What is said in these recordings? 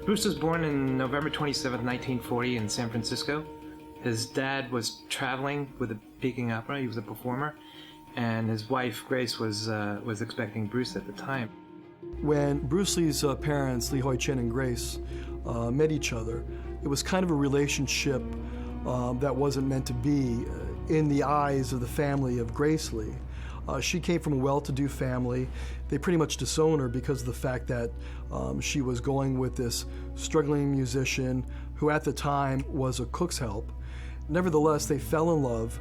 Bruce was born on November 27, 1940 in San Francisco. His dad was traveling with the Peking Opera. He was a performer. And his wife, Grace, was expecting Bruce at the time. When Bruce Lee's parents, Lee Hoi-Chin and Grace, met each other, it was kind of a relationship that wasn't meant to be in the eyes of the family of Grace Lee. She came from a well-to-do family. They pretty much disowned her because of the fact that she was going with this struggling musician who at the time was a cook's help. Nevertheless, they fell in love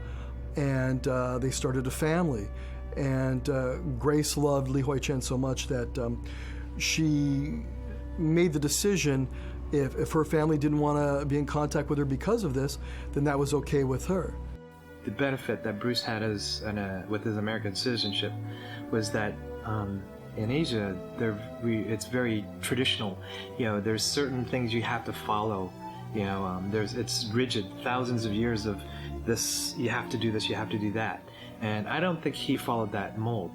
and they started a family. And Grace loved Lee Hoi-Chin so much that she made the decision if her family didn't want to be in contact with her because of this, then that was okay with her. The benefit that Bruce had with his American citizenship was that in Asia, it's very traditional. There's certain things you have to follow. It's rigid. Thousands of years of this. You have to do this. You have to do that. And I don't think he followed that mold.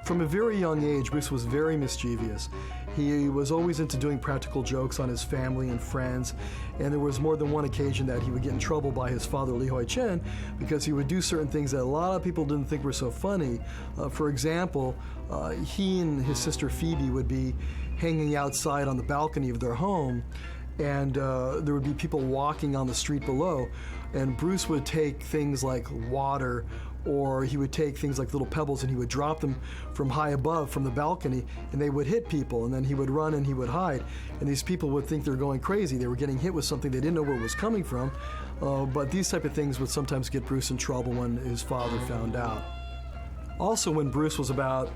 From a very young age, Bruce was very mischievous. He was always into doing practical jokes on his family and friends, and there was more than one occasion that he would get in trouble by his father, Lee Hoi-Chin, because he would do certain things that a lot of people didn't think were so funny. For example, he and his sister Phoebe would be hanging outside on the balcony of their home, and there would be people walking on the street below, and Bruce would take things like water, or he would take things like little pebbles and he would drop them from high above from the balcony, and they would hit people, and then he would run and he would hide, and these people would think they're going crazy. They were getting hit with something they didn't know where it was coming from, but these type of things would sometimes get Bruce in trouble when his father found out. Also, when Bruce was about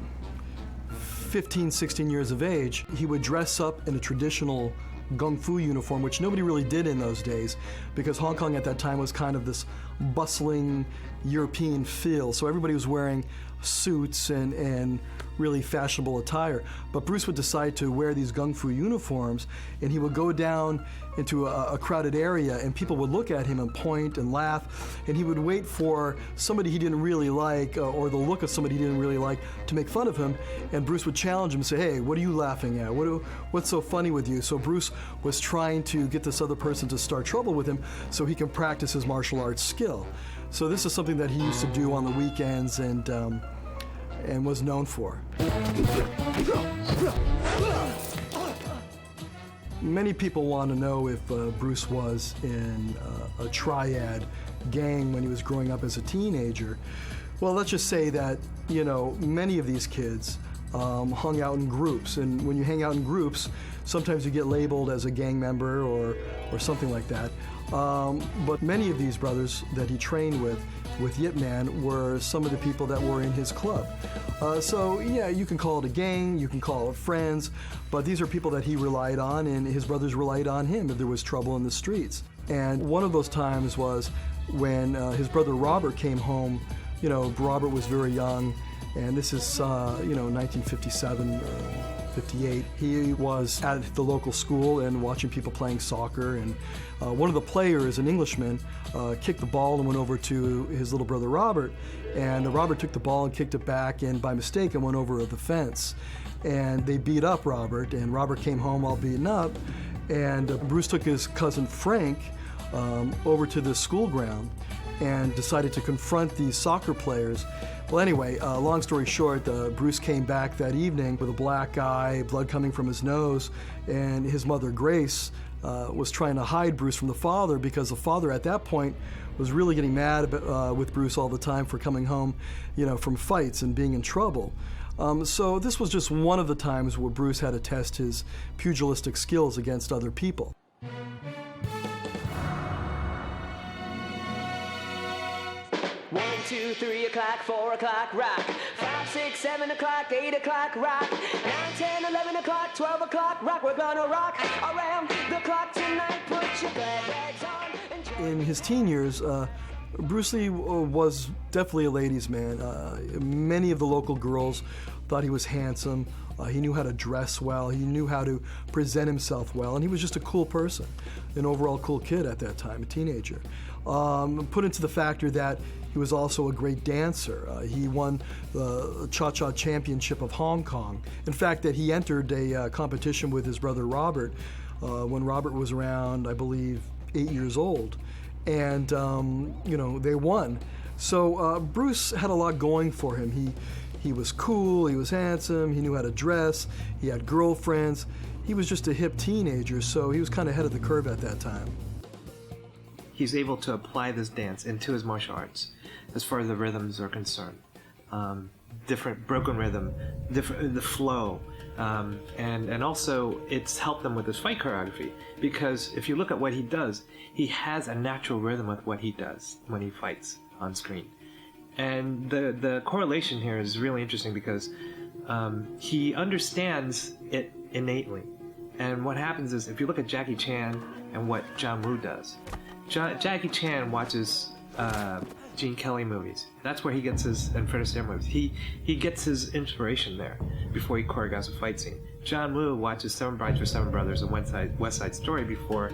15, 16 years of age, he would dress up in a traditional Kung Fu uniform, which nobody really did in those days because Hong Kong at that time was kind of this bustling European feel. So everybody was wearing suits and really fashionable attire. But Bruce would decide to wear these Kung Fu uniforms, and he would go down into a crowded area, and people would look at him and point and laugh, and he would wait for somebody he didn't really like or the look of somebody he didn't really like to make fun of him, and Bruce would challenge him and say, "Hey, what are you laughing at? What's so funny with you?" So Bruce was trying to get this other person to start trouble with him so he can practice his martial arts skill. So this is something that he used to do on the weekends and was known for. Many people want to know if Bruce was in a triad gang when he was growing up as a teenager. Well, let's just say that, many of these kids hung out in groups, and when you hang out in groups, sometimes you get labeled as a gang member or something like that. But many of these brothers that he trained with Yip Man were some of the people that were in his club. So yeah, you can call it a gang, you can call it friends, but these are people that he relied on, and his brothers relied on him if there was trouble in the streets. And one of those times was when his brother Robert came home. Robert was very young, and this is 1957, 58. He was at the local school and watching people playing soccer, and one of the players, an Englishman, kicked the ball and went over to his little brother Robert, and Robert took the ball and kicked it back, and by mistake it went over the fence, and they beat up Robert, and Robert came home all beaten up, and Bruce took his cousin Frank over to the school ground and decided to confront these soccer players. Well, anyway, long story short, Bruce came back that evening with a black eye, blood coming from his nose, and his mother, Grace, was trying to hide Bruce from the father because the father at that point was really getting mad with Bruce all the time for coming home, from fights and being in trouble. So this was just one of the times where Bruce had to test his pugilistic skills against other people. 1, 2, 3 o'clock, 4 o'clock, rock. 5, 6, 7 o'clock, 8 o'clock, rock. 9, 10, 11 o'clock, 12 o'clock, rock. We're gonna rock around the clock tonight. Put your glad rags on. In his teen years, Bruce Lee was definitely a ladies' man. Many of the local girls thought he was handsome. He knew how to dress well. He knew how to present himself well. And he was just a cool person, an overall cool kid at that time, a teenager. Put into the factor that he was also a great dancer. He won the Cha-Cha Championship of Hong Kong. In fact, that he entered a competition with his brother Robert when Robert was around, I believe, 8 years old. And, they won. So Bruce had a lot going for him. He was cool, he was handsome, he knew how to dress, he had girlfriends. He was just a hip teenager, so he was kind of ahead of the curve at that time. He's able to apply this dance into his martial arts as far as the rhythms are concerned. Different broken rhythm, the flow, and also it's helped him with his fight choreography, because if you look at what he does, he has a natural rhythm with what he does when he fights on screen. And the correlation here is really interesting because he understands it innately. And what happens is, if you look at Jackie Chan and what John Woo does, Jackie Chan watches Gene Kelly movies. That's where he gets his, and Fred Astaire movies. He gets his inspiration there before he choreographs a fight scene. John Woo watches Seven Brides for Seven Brothers and West Side Story before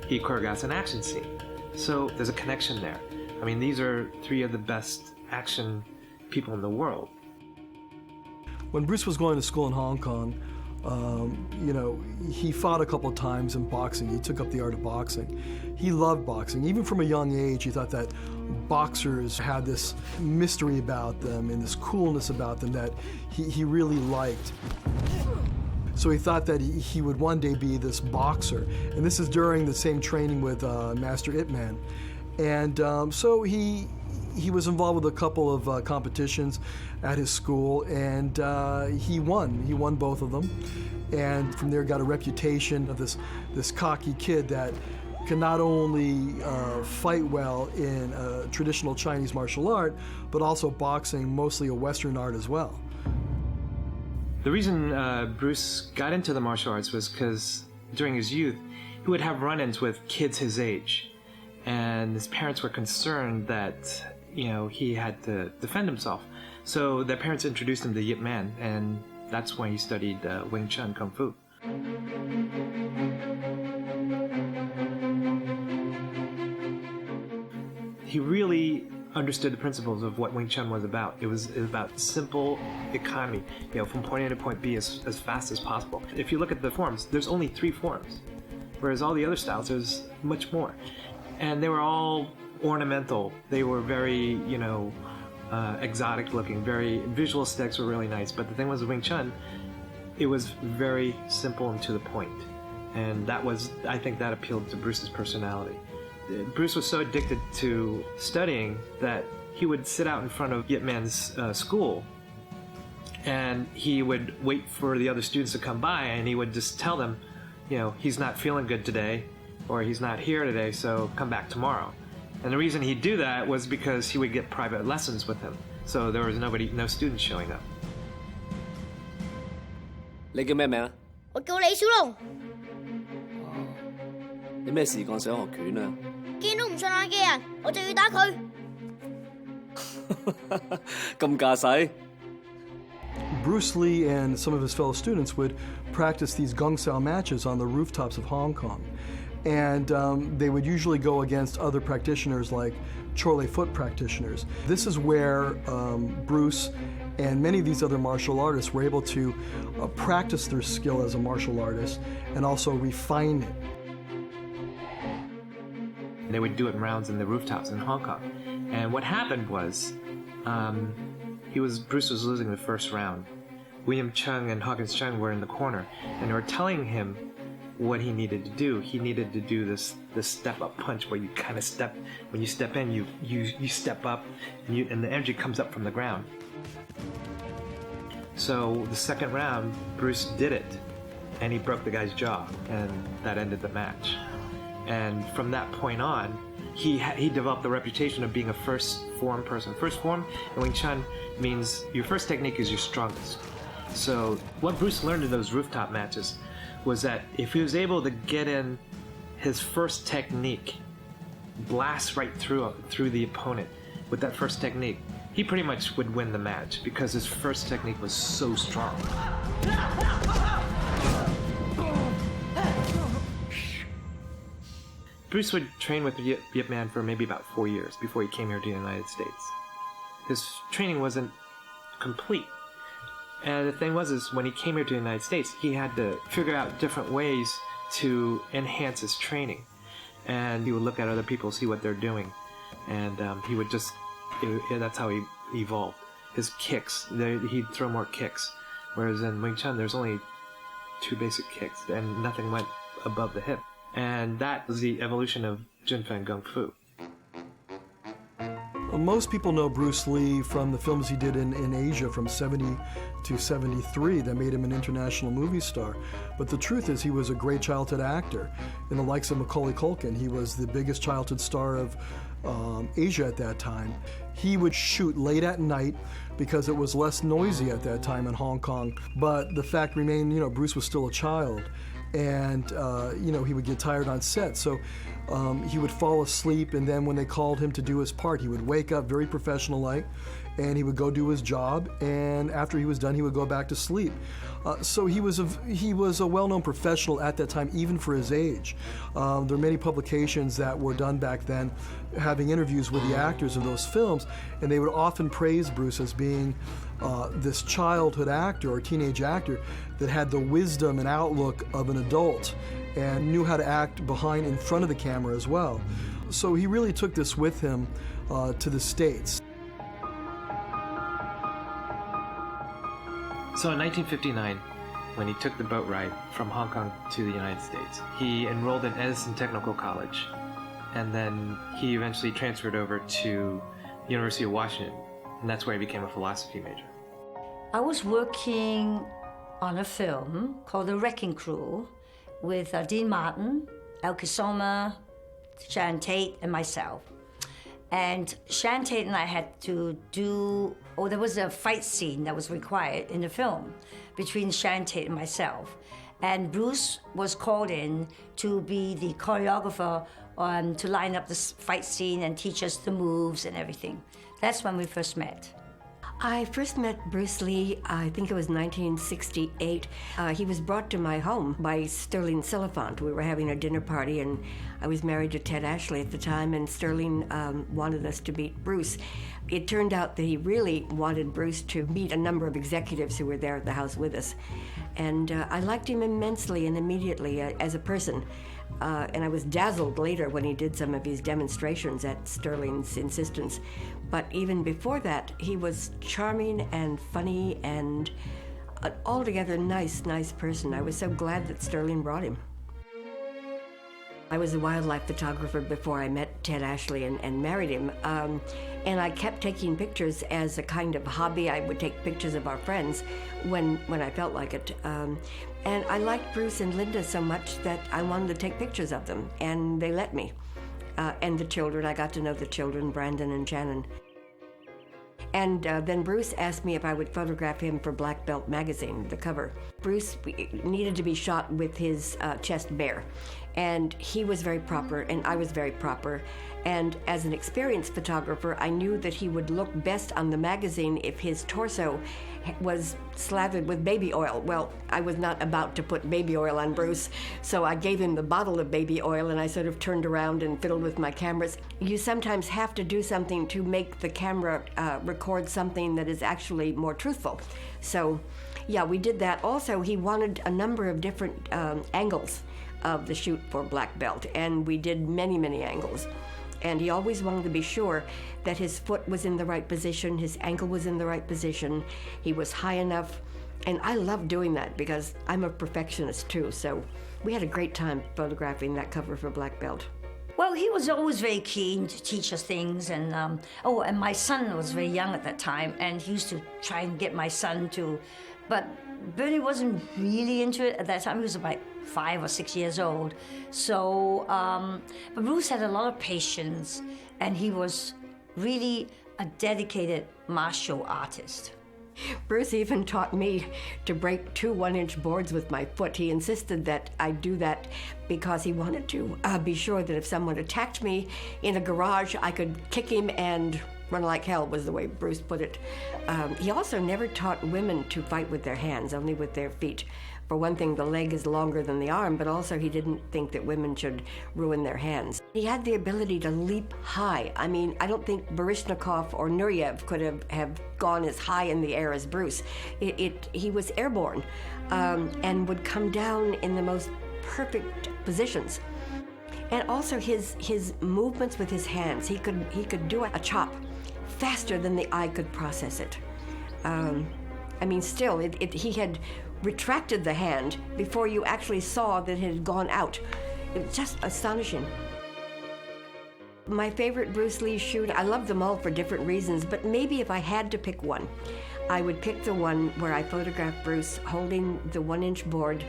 he choreographs an action scene. So there's a connection there. I mean, these are three of the best action people in the world. When Bruce was going to school in Hong Kong, he fought a couple of times in boxing. He took up the art of boxing. He loved boxing. Even from a young age, he thought that boxers had this mystery about them and this coolness about them that he really liked. So he thought that he would one day be this boxer. And this is during the same training with Master Ip Man. And so he was involved with a couple of competitions at his school, and he won. He won both of them, and from there got a reputation of this cocky kid that can not only fight well in traditional Chinese martial art, but also boxing, mostly a Western art as well. The reason Bruce got into the martial arts was because during his youth, he would have run-ins with kids his age, and his parents were concerned that he had to defend himself. So their parents introduced him to Yip Man, and that's when he studied Wing Chun Kung Fu. He really understood the principles of what Wing Chun was about. It was about simple economy, from point A to point B as fast as possible. If you look at the forms, there's only 3 forms, whereas all the other styles, there's much more. And they were all ornamental. They were very, exotic looking, very visual aesthetics were really nice. But the thing was, with Wing Chun, it was very simple and to the point. And I think that appealed to Bruce's personality. Bruce was so addicted to studying that he would sit out in front of Yip Man's school, and he would wait for the other students to come by, and he would just tell them, he's not feeling good today, or he's not here today, so come back tomorrow. And the reason he'd do that was because he would get private lessons with him, so there was no students showing up. 你叫咩名啊？我叫李小龍，你咩時間想學拳啊？見到唔順眼嘅人，我就要打佢。咁架勢？ Bruce Lee and some of his fellow students would practice these gung-style matches on the rooftops of Hong Kong. And they would usually go against other practitioners like Chole foot practitioners. This is where Bruce and many of these other martial artists were able to practice their skill as a martial artist and also refine it. They would do it in rounds in the rooftops in Hong Kong. And what happened was, Bruce was losing the first round. William Chung and Hawkins Chung were in the corner, and they were telling him what he needed to do. He needed to do this step-up punch where you kind of step, when you step in, you step up, and the energy comes up from the ground. So the second round, Bruce did it, and he broke the guy's jaw, and that ended the match. And from that point on, he developed the reputation of being a first form person. First form in Wing Chun means your first technique is your strongest. So what Bruce learned in those rooftop matches was that if he was able to get in his first technique, blast right through the opponent with that first technique, he pretty much would win the match because his first technique was so strong. Bruce would train with Yip Man for maybe about 4 years before he came here to the United States. His training wasn't complete. And the thing was when he came here to the United States, he had to figure out different ways to enhance his training. And he would look at other people, see what they're doing. And he would just, that's how he evolved. His kicks, he'd throw more kicks. Whereas in Wing Chun, there's only 2 basic kicks, and nothing went above the hip. And that was the evolution of Junfen Kung Fu. Most people know Bruce Lee from the films he did in Asia from 70 to 73 that made him an international movie star. But the truth is he was a great childhood actor. In the likes of Macaulay Culkin, he was the biggest childhood star of Asia at that time. He would shoot late at night because it was less noisy at that time in Hong Kong. But the fact remained, Bruce was still a child. And, he would get tired on set. So he would fall asleep, and then when they called him to do his part, he would wake up very professional-like, and he would go do his job, and after he was done, he would go back to sleep. So he was a well-known professional at that time, even for his age. There are many publications that were done back then having interviews with the actors of those films, and they would often praise Bruce as being this childhood actor or teenage actor that had the wisdom and outlook of an adult and knew how to act in front of the camera as well. So he really took this with him to the States. So in 1959, when he took the boat ride from Hong Kong to the United States, he enrolled in Edison Technical College, and then he eventually transferred over to University of Washington, and that's where he became a philosophy major. I was working on a film called The Wrecking Crew with Dean Martin, El Kisoma, Sharon Tate, and myself. And Sharon Tate and I had to there was a fight scene that was required in the film between Sharon Tate and myself. And Bruce was called in to be the choreographer to line up this fight scene and teach us the moves and everything. That's when we first met. I first met Bruce Lee, I think it was 1968. He was brought to my home by Sterling Silliphant. We were having a dinner party, and I was married to Ted Ashley at the time, and Sterling wanted us to meet Bruce. It turned out that he really wanted Bruce to meet a number of executives who were there at the house with us. And I liked him immensely and immediately as a person. And I was dazzled later when he did some of his demonstrations at Sterling's insistence. But even before that, he was charming and funny and an altogether nice person. I was so glad that Sterling brought him. I was a wildlife photographer before I met Ted Ashley and married him. And I kept taking pictures as a kind of hobby. I would take pictures of our friends when I felt like it. And I liked Bruce and Linda so much that I wanted to take pictures of them, and they let me. And the children, I got to know the children, Brandon and Shannon. And then Bruce asked me if I would photograph him for Black Belt magazine, the cover. Bruce needed to be shot with his chest bare. And he was very proper, and I was very proper. And as an experienced photographer, I knew that he would look best on the magazine if his torso was slathered with baby oil. Well, I was not about to put baby oil on Bruce, so I gave him the bottle of baby oil, and I sort of turned around and fiddled with my cameras. You sometimes have to do something to make the camera record something that is actually more truthful. So, yeah, we did that. Also, he wanted a number of different angles of the shoot for Black Belt, and we did many angles. And he always wanted to be sure that his foot was in the right position, his ankle was in the right position, he was high enough. And I love doing that because I'm a perfectionist too, so we had a great time photographing that cover for Black Belt. Well, he was always very keen to teach us things, and and my son was very young at that time, and he used to try and get my son to, but Bernie wasn't really into it at that time. He was about 5 or 6 years old. So, but Bruce had a lot of patience, and he was really a dedicated martial artist. Bruce even taught me to break 2 one-inch boards with my foot. He insisted that I do that because he wanted to be sure that if someone attacked me in a garage, I could kick him and run like hell was the way Bruce put it. He also never taught women to fight with their hands, only with their feet. For one thing, the leg is longer than the arm, but also he didn't think that women should ruin their hands. He had the ability to leap high. I mean, I don't think Baryshnikov or Nureyev could have gone as high in the air as Bruce. He was airborne and would come down in the most perfect positions. And also his movements with his hands. He could do a chop faster than the eye could process it. I mean, still, he had retracted the hand before you actually saw that it had gone out. It was just astonishing. My favorite Bruce Lee shoot, I love them all for different reasons, but maybe if I had to pick one, I would pick the one where I photographed Bruce holding the 1-inch board,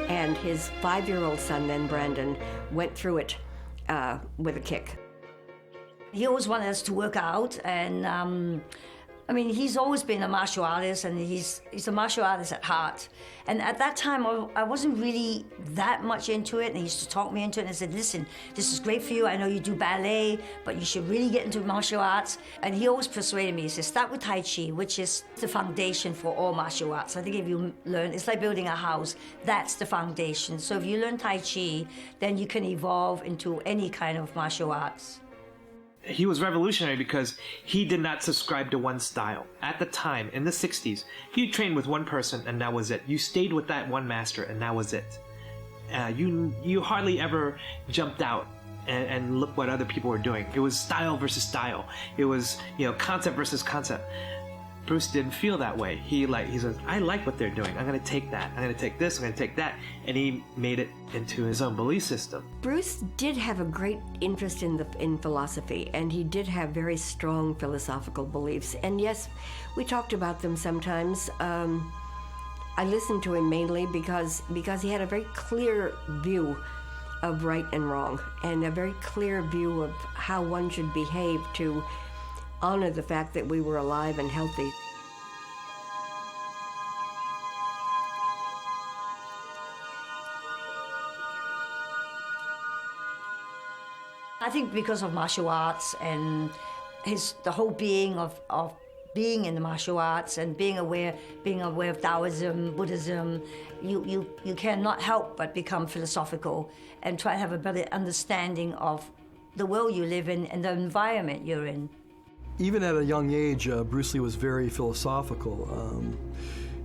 and his 5-year-old son, then Brandon, went through it with a kick. He always wanted us to work out, and I mean, he's always been a martial artist, and he's a martial artist at heart. And at that time, I wasn't really that much into it, and he used to talk me into it and said, listen, this is great for you. I know you do ballet, but you should really get into martial arts. And he always persuaded me. He said, start with Tai Chi, which is the foundation for all martial arts. I think if you learn, it's like building a house. That's the foundation. So if you learn Tai Chi, then you can evolve into any kind of martial arts. He was revolutionary because he did not subscribe to one style. At the time, in the 60s, you trained with one person and that was it. You stayed with that one master and that was it. You hardly ever jumped out and looked what other people were doing. It was style versus style. It was, concept versus concept. Bruce didn't feel that way. He says, I like what they're doing. I'm going to take that. I'm going to take this. I'm going to take that. And he made it into his own belief system. Bruce did have a great interest in philosophy, and he did have very strong philosophical beliefs. And yes, we talked about them sometimes. I listened to him mainly because he had a very clear view of right and wrong, and a very clear view of how one should behave to honor the fact that we were alive and healthy. I think because of martial arts and the whole being of being in the martial arts and being aware of Taoism, Buddhism, you cannot help but become philosophical and try to have a better understanding of the world you live in and the environment you're in. Even at a young age, Bruce Lee was very philosophical.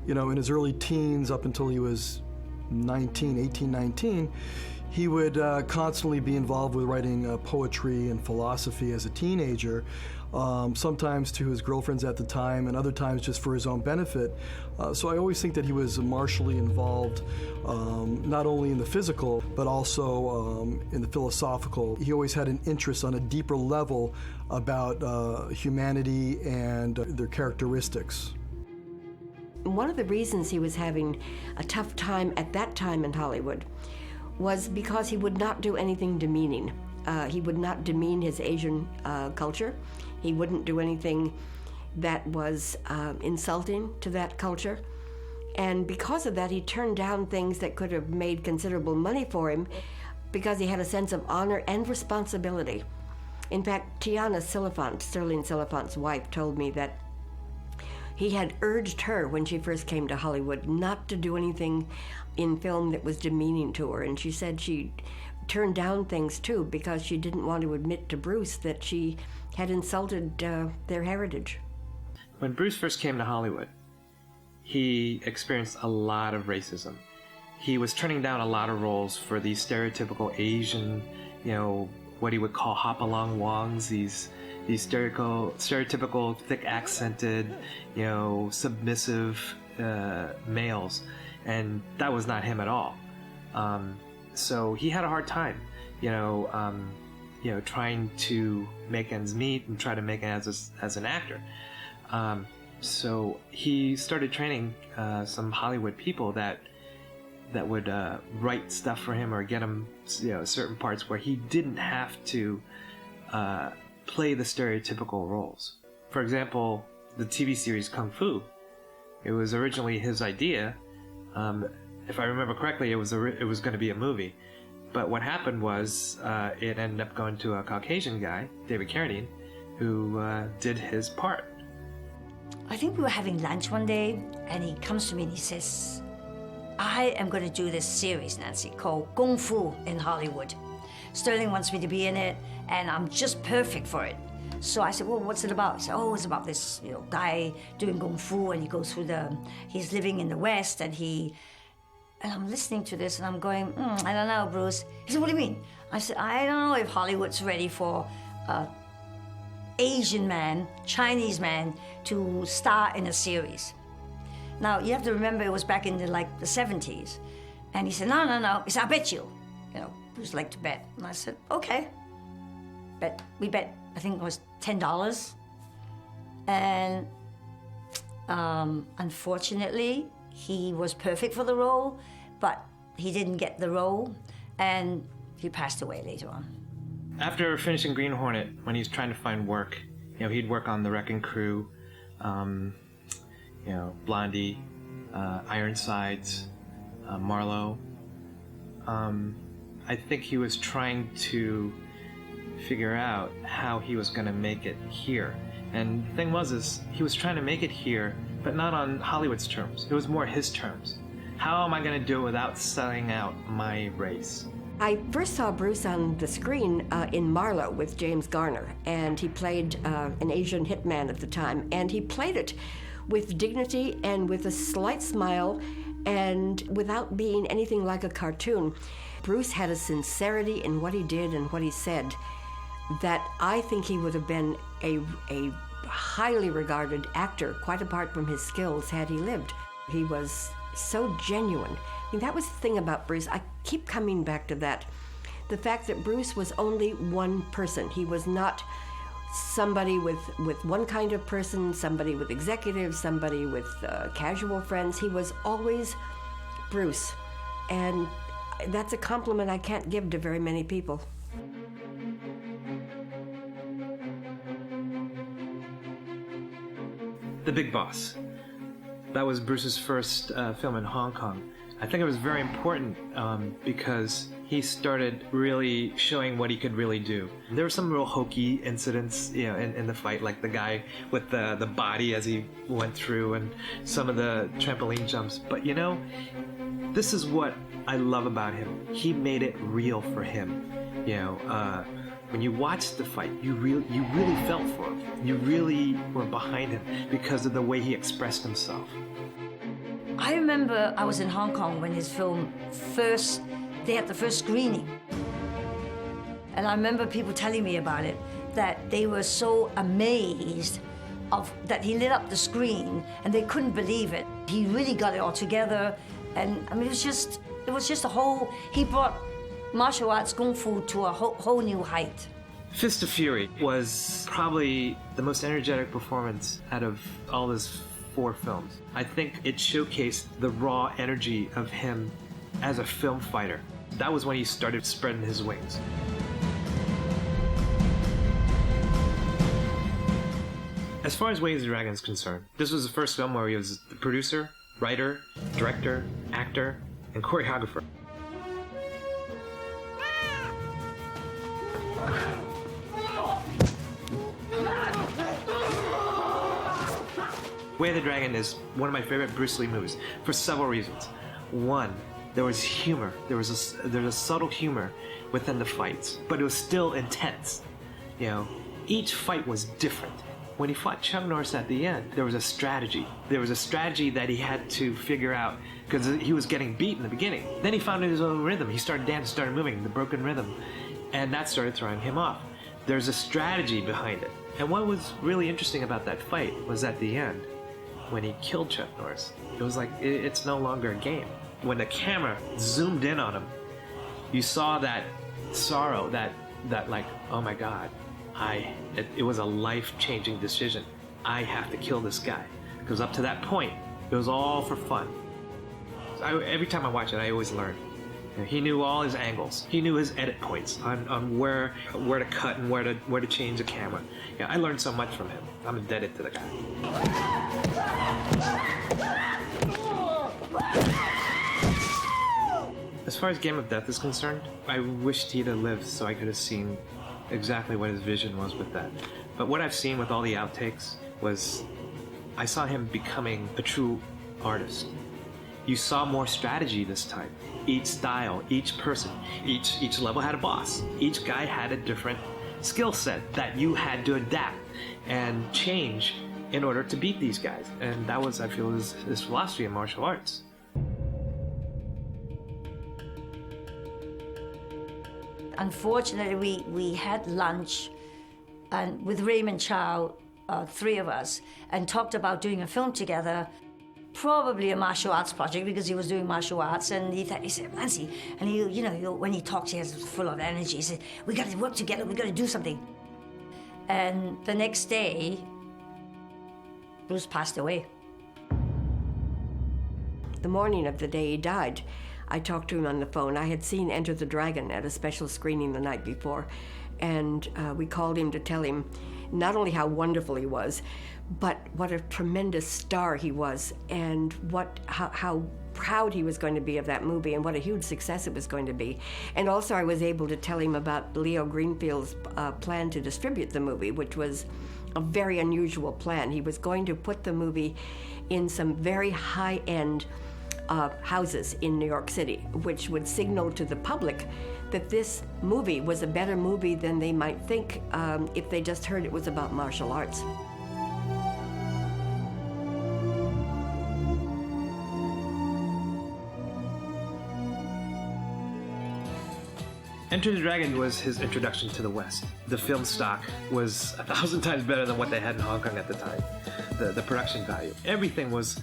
In his early teens, up until he was 18, 19, he would constantly be involved with writing poetry and philosophy as a teenager, sometimes to his girlfriends at the time and other times just for his own benefit. So I always think that he was martially involved, not only in the physical, but also in the philosophical. He always had an interest on a deeper level about humanity and their characteristics. One of the reasons he was having a tough time at that time in Hollywood was because he would not do anything demeaning. He would not demean his Asian culture. He wouldn't do anything that was insulting to that culture. And because of that, he turned down things that could have made considerable money for him because he had a sense of honor and responsibility. In fact, Tiana Silliphant, Sterling Silliphant's wife, told me that he had urged her when she first came to Hollywood not to do anything in film that was demeaning to her. And she said she turned down things too because she didn't want to admit to Bruce that she had insulted their heritage. When Bruce first came to Hollywood, he experienced a lot of racism. He was turning down a lot of roles for these stereotypical Asian, what he would call hop-along Wongs, these stereotypical thick accented, submissive males, and that was not him at all. So he had a hard time, trying to make ends meet and try to make it as an actor. So he started training some Hollywood people that would write stuff for him or get him, certain parts where he didn't have to play the stereotypical roles. For example, the TV series Kung Fu. It was originally his idea. If I remember correctly, it was going to be a movie. But what happened was it ended up going to a Caucasian guy, David Carradine, who did his part. I think we were having lunch one day, and he comes to me and he says, I am going to do this series, Nancy, called Kung Fu in Hollywood. Sterling wants me to be in it, and I'm just perfect for it. So I said, well, what's it about? He said, oh, it's about this guy doing Kung Fu, and he goes through he's living in the West, and I'm listening to this, and I'm going, I don't know, Bruce. He said, what do you mean? I said, I don't know if Hollywood's ready for Asian man, Chinese man, to star in a series. Now, you have to remember it was back in the 70s. And he said, no. He said, I bet you. Bruce liked to bet. And I said, okay. We bet, I think it was $10. And unfortunately, he was perfect for the role, but he didn't get the role, and he passed away later on. After finishing Green Hornet, when he was trying to find work, he'd work on The Wrecking Crew, Blondie, Ironsides, Marlowe. I think he was trying to figure out how he was going to make it here. And the thing was, he was trying to make it here, but not on Hollywood's terms. It was more his terms. How am I going to do it without selling out my race? I first saw Bruce on the screen in Marlowe with James Garner, and he played an Asian hitman at the time, and he played it with dignity and with a slight smile and without being anything like a cartoon. Bruce had a sincerity in what he did and what he said that I think he would have been a highly regarded actor, quite apart from his skills, had he lived. He was so genuine. I mean, that was the thing about Bruce. I keep coming back to that. The fact that Bruce was only one person. He was not somebody with one kind of person, somebody with executives, somebody with casual friends. He was always Bruce. And that's a compliment I can't give to very many people. The Big Boss. That was Bruce's first film in Hong Kong. I think it was very important because he started really showing what he could really do. There were some real hokey incidents, in the fight, like the guy with the body as he went through, and some of the trampoline jumps. But this is what I love about him. He made it real for him. When you watched the fight, you really felt for him. You really were behind him because of the way he expressed himself. I remember I was in Hong Kong when his film they had the first screening. And I remember people telling me about it, that they were so amazed that he lit up the screen and they couldn't believe it. He really got it all together. And I mean, it was just he brought martial arts Kung Fu to a whole new height. Fist of Fury was probably the most energetic performance out of all his 4 films. I think it showcased the raw energy of him as a film fighter. That was when he started spreading his wings. As far as Way of the Dragon is concerned, this was the first film where he was the producer, writer, director, actor, and choreographer. Way of the Dragon is one of my favorite Bruce Lee movies for several reasons. One, there was humor. There was a subtle humor within the fights, but it was still intense. Each fight was different. When he fought Chuck Norris at the end, there was a strategy. There was a strategy that he had to figure out because he was getting beat in the beginning. Then he found his own rhythm. He started dancing, started moving, the broken rhythm, and that started throwing him off. There's a strategy behind it. And what was really interesting about that fight was at the end, when he killed Chuck Norris, it was like it's no longer a game. When the camera zoomed in on him, you saw that sorrow, that like, oh my God, it was a life-changing decision. I have to kill this guy. Because up to that point, it was all for fun. Every time I watch it, I always learn. He knew all his angles. He knew his edit points on where to cut and where to change the camera. I learned so much from him. I'm indebted to the guy. As far as Game of Death is concerned, I wished he'd have lived so I could have seen exactly what his vision was with that. But what I've seen with all the outtakes was I saw him becoming a true artist. You saw more strategy this time. Each style, each person, each level had a boss. Each guy had a different skill set that you had to adapt and change in order to beat these guys. And that was, I feel, his philosophy in martial arts. Unfortunately, we had lunch and with Raymond Chow, three of us, and talked about doing a film together, probably a martial arts project because he was doing martial arts. And he said, Nancy, and when he talks, he's full of energy. He said, we got to work together. We got to do something. And the next day, Bruce passed away. The morning of the day he died, I talked to him on the phone. I had seen Enter the Dragon at a special screening the night before, and we called him to tell him not only how wonderful he was, but what a tremendous star he was, and how proud he was going to be of that movie, and what a huge success it was going to be. And also I was able to tell him about Leo Greenfield's plan to distribute the movie, which was a very unusual plan. He was going to put the movie in some very high-end houses in New York City, which would signal to the public that this movie was a better movie than they might think if they just heard it was about martial arts. Enter the Dragon was his introduction to the West. The film stock was 1,000 times better than what they had in Hong Kong at the time. The production value. Everything was,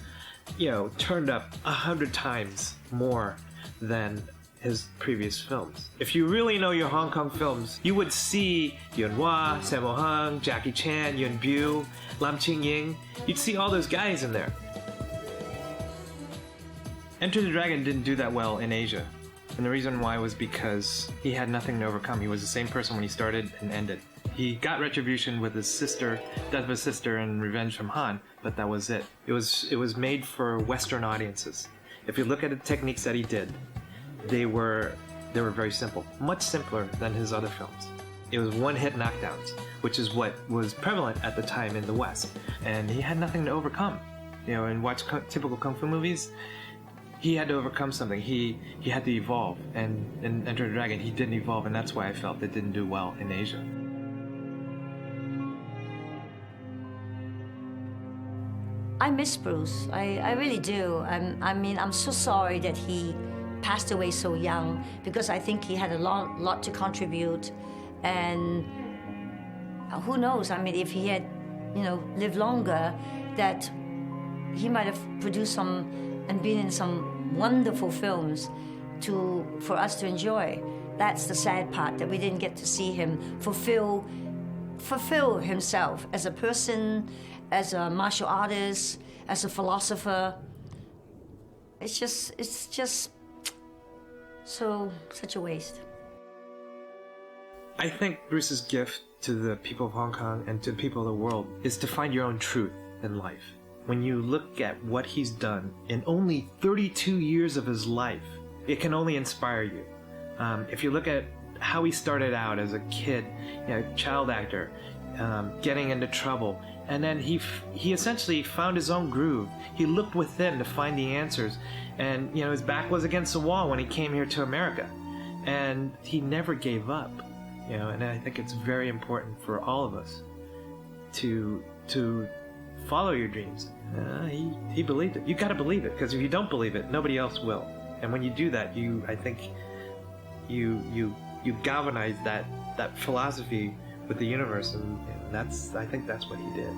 turned up 100 times more than his previous films. If you really know your Hong Kong films, you would see Yuen Wah, Sammo Hung, Jackie Chan, Yuen Bu, Lam Ching Ying. You'd see all those guys in there. Enter the Dragon didn't do that well in Asia. And the reason why was because he had nothing to overcome. He was the same person when he started and ended. He got retribution with his sister, death of his sister, and Revenge from Han, but that was it. It was made for Western audiences. If you look at the techniques that he did, they were very simple, much simpler than his other films. It was one-hit knockdowns, which is what was prevalent at the time in the West, and he had nothing to overcome. And watch typical kung fu movies. He had to overcome something. He had to evolve, and in Enter the Dragon, he didn't evolve, and that's why I felt it didn't do well in Asia. I miss Bruce. I really do. I'm so sorry that he passed away so young, because I think he had a lot to contribute, and who knows? If he had, lived longer, that he might have produced some and been in some wonderful films for us to enjoy. That's the sad part, that we didn't get to see him fulfill himself as a person, as a martial artist, as a philosopher. It's just such a waste. I think Bruce's gift to the people of Hong Kong and to the people of the world is to find your own truth in life. When you look at what he's done in only 32 years of his life, it can only inspire you. If you look at how he started out as a kid, child actor, getting into trouble, and then he essentially found his own groove. He looked within to find the answers, and his back was against the wall when he came here to America, and he never gave up. And I think it's very important for all of us to follow your dreams. He believed it. You got to believe it, because if you don't believe it, nobody else will. And when you do that, I think you galvanize that philosophy with the universe, and I think that's what he did.